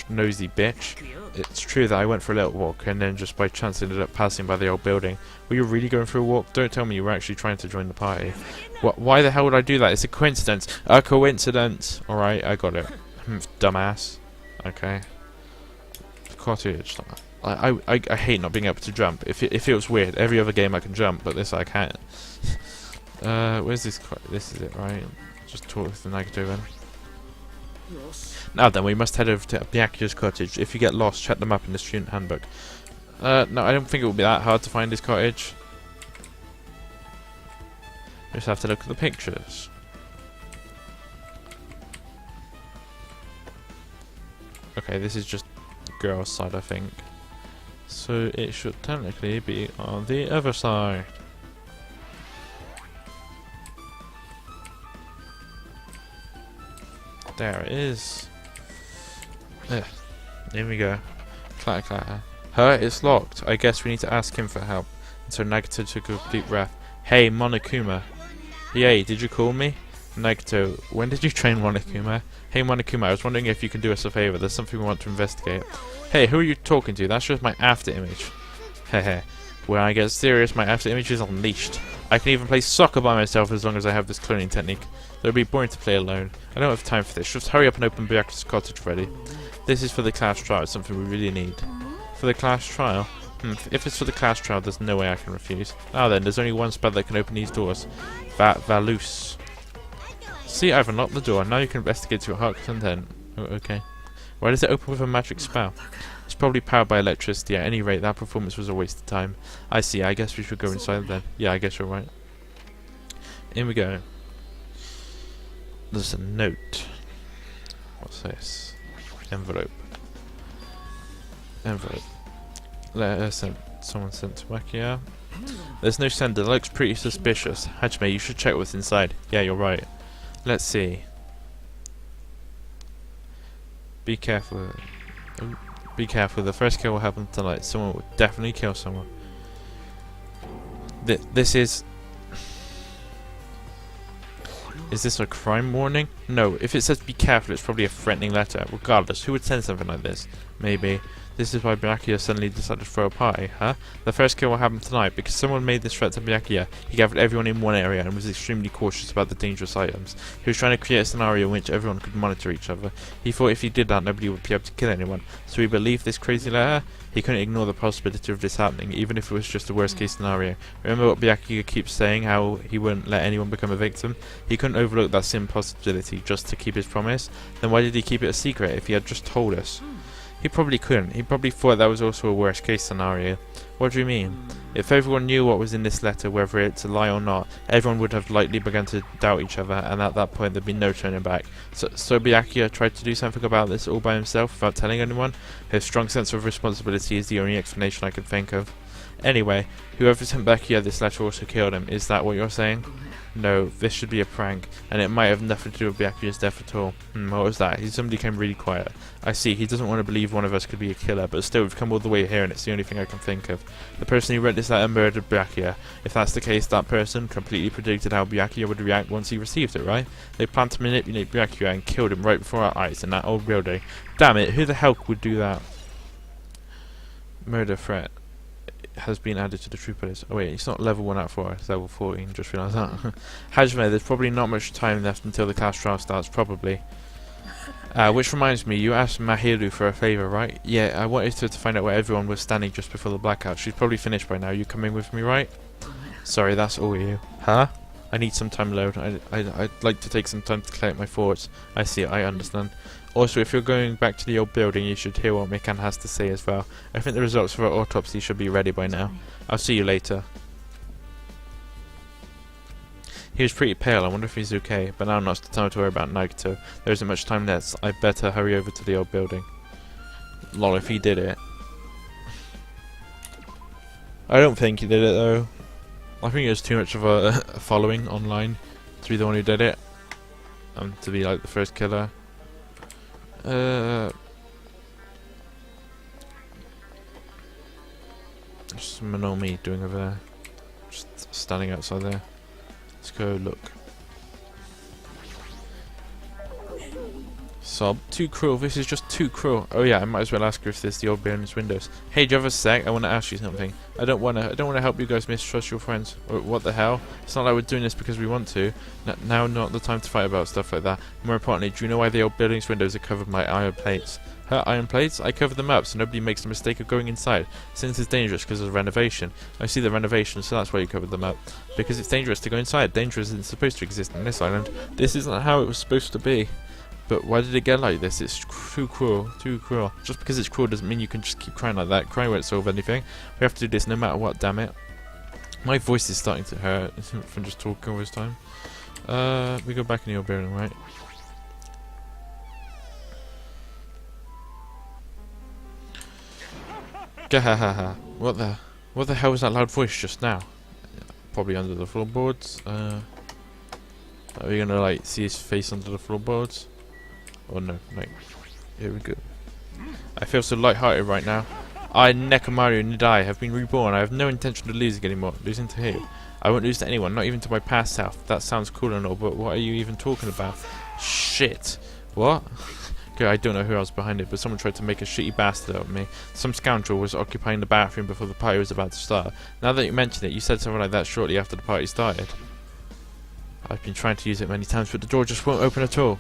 Nosy bitch. It's true that I went for a little walk and then just by chance ended up passing by the old building. Were you really going for a walk? Don't tell me you were actually trying to join the party. Why the hell would I do that? It's a coincidence. A coincidence. Alright, I got it. Dumbass. Okay. Cottage. I hate not being able to jump. It feels weird. Every other game I can jump, but this I can't. Where's this? This is it, right? Just talk with the Nagato then. Now then, we must head over to Byakuya's cottage. If you get lost, check them up in the student handbook. No, I don't think it will be that hard to find his cottage. Just have to look at the pictures. Okay, this is just girl's side, I think. So it should technically be on the other side. There it is. Ugh. Here we go. Clatter, clatter. Huh? It's locked. I guess we need to ask him for help. And so Nagato took a deep breath. Hey, Monokuma. Yay, did you call me? Nagato, when did you train Monokuma? Hey, Monokuma, I was wondering if you can do us a favor. There's something we want to investigate. Hey, who are you talking to? That's just my after image. Hehe. When I get serious, my after image is unleashed. I can even play soccer by myself as long as I have this cloning technique. It would be boring to play alone. I don't have time for this. Just hurry up and open Byakuya's cottage ready. This is for the class trial. It's something we really need. For the class trial? If it's for the class trial, there's no way I can refuse. Now then, there's only one spell that can open these doors. Valus. See, I've unlocked the door. Now you can investigate to your heart's content. Oh, okay. Why does it open with a magic spell? It's probably powered by electricity. At any rate, that performance was a waste of time. I see. I guess we should go inside then. Yeah, I guess you're right. In we go. There's a note. What's this? Envelope. Envelope. Letter sent. Someone sent to Byakuya. There's no sender. That looks pretty suspicious. Hajime, you should check what's inside. Yeah, you're right. Let's see. Be careful. Oh, be careful. The first kill will happen tonight. Someone will definitely kill someone. This is... Is this a crime warning? No, if it says be careful, it's probably a threatening letter. Regardless, who would send something like this? Maybe. This is why Byakuya suddenly decided to throw a party, huh? The first kill will happen tonight because someone made this threat to Byakuya. He gathered everyone in one area and was extremely cautious about the dangerous items. He was trying to create a scenario in which everyone could monitor each other. He thought if he did that, nobody would be able to kill anyone. So he believed this crazy letter? He couldn't ignore the possibility of this happening, even if it was just a worst case scenario. Remember what Byakuya keeps saying, how he wouldn't let anyone become a victim? He couldn't overlook that same possibility just to keep his promise. Then why did he keep it a secret if he had just told us? He probably couldn't. He probably thought that was also a worst case scenario. What do you mean? If everyone knew what was in this letter, whether it's a lie or not, everyone would have likely begun to doubt each other, and at that point there'd be no turning back. So Byakuya tried to do something about this all by himself without telling anyone? His strong sense of responsibility is the only explanation I can think of. Anyway, whoever sent Byakuya this letter also killed him. Is that what you're saying? No, this should be a prank, and it might have nothing to do with Byakuya's death at all. What was that? He suddenly became really quiet. I see, he doesn't want to believe one of us could be a killer, but still, we've come all the way here and it's the only thing I can think of. The person who wrote this letter murdered Byakuya. If that's the case, that person completely predicted how Byakuya would react once he received it, right? They planned to manipulate Byakuya and killed him right before our eyes in that old building. Damn it, who the hell would do that? Murder threat has been added to the troop list. Oh wait, it's not level 1 out of 4, it's level 14, just realised that. Hajime, there's probably not much time left until the class trial starts, probably. Which reminds me, you asked Mahiru for a favour, right? Yeah, I wanted to find out where everyone was standing just before the blackout. She's probably finished by now. You coming with me, right? Sorry, that's all you. Huh? I need some time alone. I'd like to take some time to collect my thoughts. I see, I understand. Also, if you're going back to the old building, you should hear what Mikan has to say as well. I think the results for our autopsy should be ready by now. I'll see you later. He was pretty pale. I wonder if he's okay. But now now's the time to worry about Nagito. There isn't much time left. I better hurry over to the old building. Lol, if he did it. I don't think he did it though. I think it was too much of a following online to be the one who did it. To be like the first killer. What's Monomi doing over there? Just standing outside there. Let's go look. Sob, too cruel. This is just too cruel. Oh yeah, I might as well ask her if there's the old building's windows. Hey, do you have a sec? I want to ask you something. I don't want to help you guys mistrust your friends. What the hell? It's not like we're doing this because we want to. Now, not the time to fight about stuff like that. More importantly, do you know why the old building's windows are covered by iron plates? Her iron plates? I covered them up so nobody makes the mistake of going inside, since it's dangerous because of renovation. I see the renovation, so that's why you covered them up. Because it's dangerous to go inside. Danger isn't supposed to exist on this island. This isn't how it was supposed to be. But why did it get like this? It's too cruel, too cruel. Just because it's cruel doesn't mean you can just keep crying like that. Crying won't solve anything. We have to do this no matter what, damn it. My voice is starting to hurt from just talking all this time. We go back in the old building, right? Gahahaha. What the hell was that loud voice just now? Probably under the floorboards. Are we gonna like see his face under the floorboards? Oh no, wait. Here we go. I feel so light-hearted right now. I, Nekomaru Nidai, have been reborn. I have no intention of losing anymore. Losing to who? I won't lose to anyone, not even to my past self. That sounds cool and all, but what are you even talking about? Shit. What? Okay, I don't know who else behind it, but someone tried to make a shitty bastard out of me. Some scoundrel was occupying the bathroom before the party was about to start. Now that you mention it, you said something like that shortly after the party started. I've been trying to use it many times, but the door just won't open at all.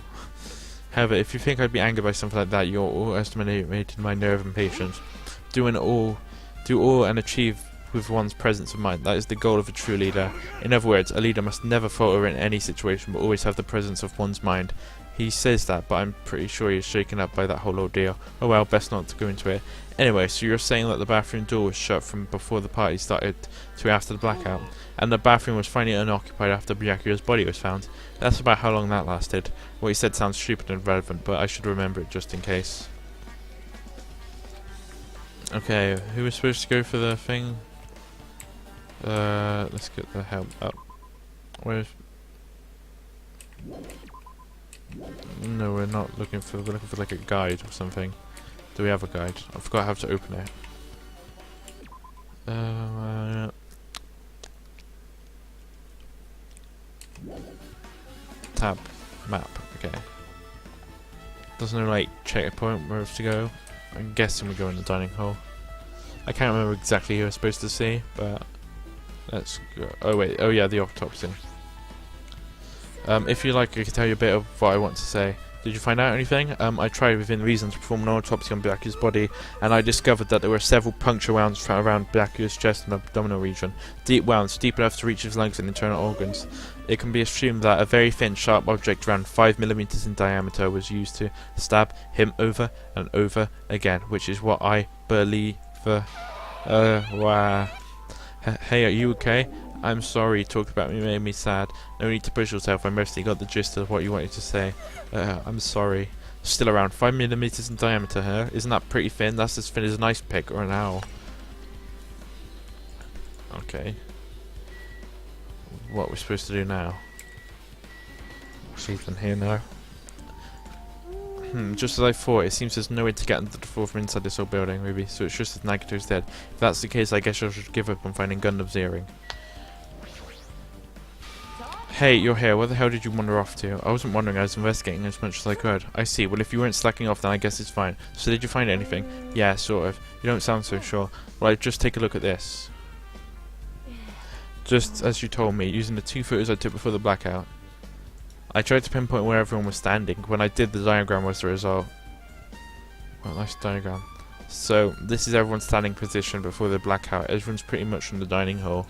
However, if you think I'd be angered by something like that, you're overestimating my nerve and patience. Do all and achieve with one's presence of mind. That is the goal of a true leader. In other words, a leader must never falter in any situation, but always have the presence of one's mind. He says that, but I'm pretty sure he's shaken up by that whole ordeal. Oh well, best not to go into it. Anyway, so you're saying that the bathroom door was shut from before the party started to after the blackout, and the bathroom was finally unoccupied after Byakuya's body was found. That's about how long that lasted. What he said sounds stupid and irrelevant, but I should remember it just in case. Okay, who was supposed to go for the thing? Let's get the help up. Where's... No, we're not looking for. We're looking for like a guide or something. Do we have a guide? I forgot how to open it. Tab. Map. Okay. There's no like checkpoint where we have to go. I'm guessing we go in the dining hall. I can't remember exactly who I was supposed to see, but let's go. Oh wait. Oh yeah, the autopsy. If you like, I can tell you a bit of what I want to say. Did you find out anything? I tried within reason to perform an autopsy on Byakuya's body, and I discovered that there were several puncture wounds found around Byakuya's chest and abdominal region. Deep wounds, deep enough to reach his lungs and internal organs. It can be assumed that a very thin, sharp object around 5 millimeters in diameter was used to stab him over and over again, which is what I believe. Wow. Hey, are you okay? I'm sorry, you talked about me, made me sad. No need to push yourself, I mostly got the gist of what you wanted to say. I'm sorry. Still around 5 millimeters in diameter, huh? Isn't that pretty thin? That's as thin as an ice pick or an owl. Okay. What we're supposed to do now? Something here now. Just as I thought, it seems there's no way to get into the floor from inside this old building, maybe. So it's just that Nagito's dead. If that's the case, I guess I should give up on finding Gundam's earring. Hey, you're here. Where the hell did you wander off to? I wasn't wandering, I was investigating as much as I could. I see. Well, if you weren't slacking off, then I guess it's fine. So did you find anything? Yeah, sort of. You don't sound so sure. Well, just take a look at this. Just as you told me, using the 2 photos I took before the blackout. I tried to pinpoint where everyone was standing. When I did, the diagram was the result. Well, nice diagram. So, this is everyone's standing position before the blackout. Everyone's pretty much from the dining hall.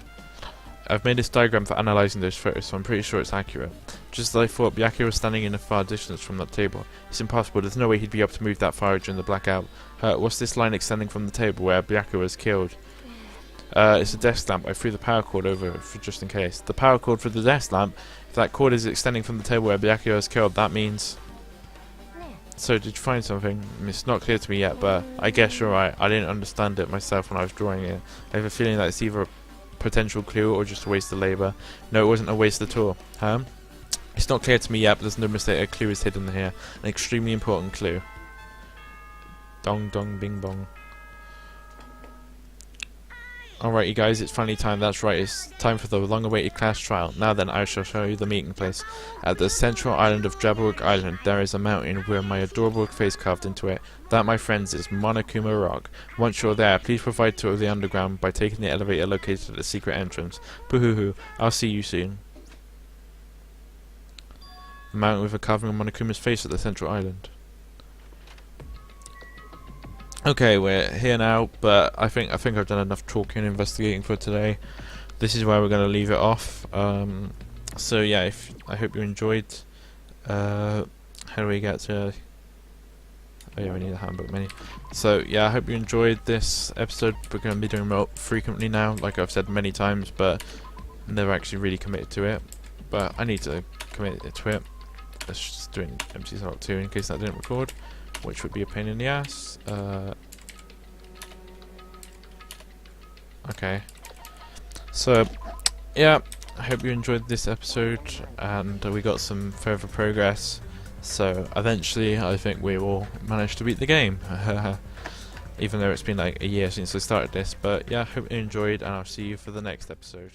I've made this diagram for analysing those photos, so I'm pretty sure it's accurate. Just as I thought, Byakuya was standing in a far distance from that table. It's impossible, there's no way he'd be able to move that far during the blackout. What's this line extending from the table where Byakuya was killed? It's a desk lamp. I threw the power cord over for just in case. The power cord for the desk lamp? If that cord is extending from the table where Byakuya was killed, that means... So, did you find something? It's not clear to me yet, but I guess you're right. I didn't understand it myself when I was drawing it. I have a feeling that it's either a potential clue or just a waste of labour. No, it wasn't a waste at all. It's not clear to me yet, but there's no mistake. A clue is hidden here. An extremely important clue. Dong dong bing bong. Alright you guys, it's finally time. That's right, it's time for the long-awaited class trial. Now then, I shall show you the meeting place. At the central island of Jabberwock Island, there is a mountain with my adorable face carved into it. That, my friends, is Monokuma Rock. Once you're there, please provide tour of the underground by taking the elevator located at the secret entrance. Boo-hoo-hoo, I'll see you soon. A mountain with a carving of Monokuma's face at the central island. Okay, we're here now, but I think I've done enough talking and investigating for today. This is where we're going to leave it off. So yeah, I hope you enjoyed. How do we get to... Oh yeah, we need a handbook menu. So yeah, I hope you enjoyed this episode. We're going to be doing more frequently now, like I've said many times, but never actually really committed to it. But I need to commit to it. Let's just do it in MC Slot 2 in case that didn't record, which would be a pain in the ass. Okay. So, yeah, I hope you enjoyed this episode, and we got some further progress. So, eventually, I think we will manage to beat the game. Even though it's been like a year since I started this. But yeah, I hope you enjoyed, and I'll see you for the next episode.